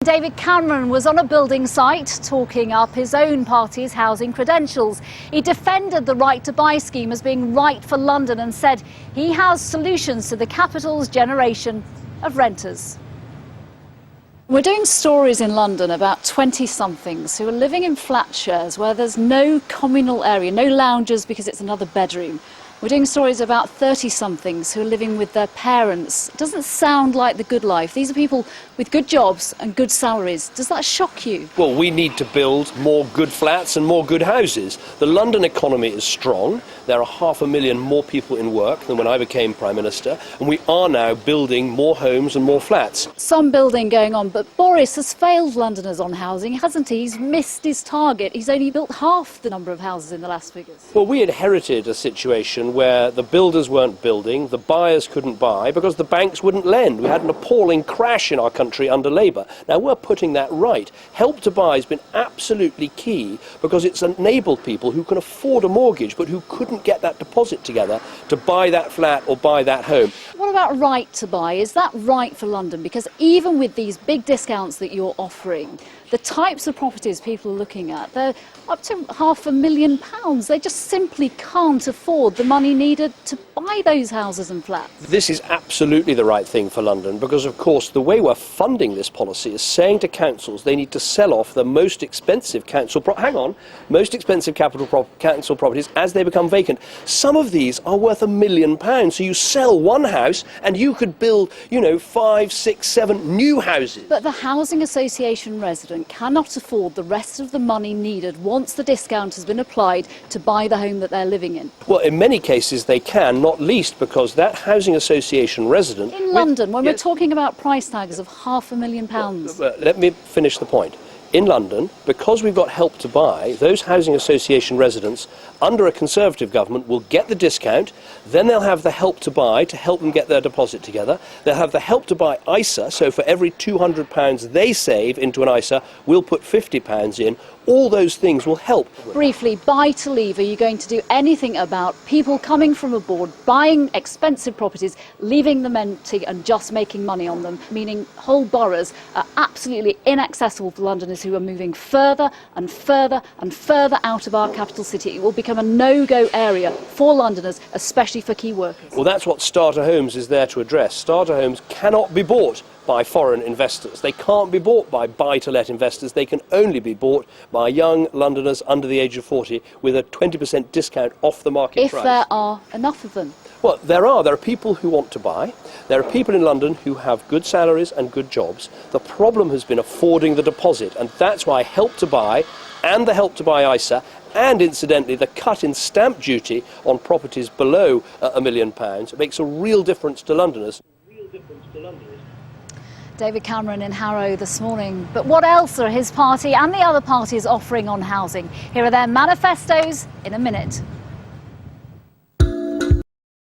David Cameron was on a building site talking up his own party's housing credentials. He defended the right to buy scheme as being right for London and said he has solutions to the capital's generation of renters. We're doing stories in London about 20-somethings who are living in flat shares where there's no communal area, no lounges because it's another bedroom. We're doing stories about 30-somethings who are living with their parents. It doesn't sound like the good life. These are people with good jobs and good salaries. Does that shock you? Well, we need to build more good flats and more good houses. The London economy is strong. There are 500,000 more people in work than when I became Prime Minister, and we are now building more homes and more flats. Some building going on, but Boris has failed Londoners on housing, hasn't he? He's missed his target. He's only built half the number of houses in the last figures. Well, we inherited a situation where the builders weren't building, the buyers couldn't buy because the banks wouldn't lend. We had an appalling crash in our country under Labour. Now we're putting that right. Help to Buy has been absolutely key because it's enabled people who can afford a mortgage but who couldn't get that deposit together to buy that flat or buy that home. What about right to buy? Is that right for London? Because even with these big discounts that you're offering, the types of properties people are looking at, they're up to £500,000. They just simply can't afford the money needed to buy those houses and flats. This is absolutely the right thing for London because, of course, the way we're funding this policy is saying to councils they need to sell off the most expensive council council properties as they become vacant. Some of these are worth £1 million, so you sell one house and you could build, 5, 6, 7 new houses. But the housing association resident cannot afford the rest of the money needed once the discount has been applied to buy the home that they're living in. Well, in many cases they can, not least because that housing association resident... In London, when we're talking about price tags of £500,000. Well, let me finish the point. In London, because we've got Help to Buy, those housing association residents under a Conservative government will get the discount, then they'll have the Help to Buy to help them get their deposit together. They'll have the Help to Buy ISA, so for every £200 they save into an ISA, we'll put £50 in. All those things will help. Briefly, buy to leave, are you going to do anything about people coming from abroad, buying expensive properties, leaving them empty and just making money on them, meaning whole boroughs are absolutely inaccessible for Londoners who are moving further and further and further out of our capital city? It will become a no-go area for Londoners, especially for key workers. Well, that's what Starter Homes is there to address. Starter Homes cannot be bought by foreign investors. They can't be bought by buy-to-let investors. They can only be bought by young Londoners under the age of 40 with a 20% discount off the market price. If there are enough of them. Well, there are. There are people who want to buy. There are people in London who have good salaries and good jobs. The problem has been affording the deposit, and that's why Help to Buy and the Help to Buy ISA and, incidentally, the cut in stamp duty on properties below £1 million makes a real difference to Londoners. David Cameron in Harrow this morning. But what else are his party and the other parties offering on housing? Here are their manifestos in a minute.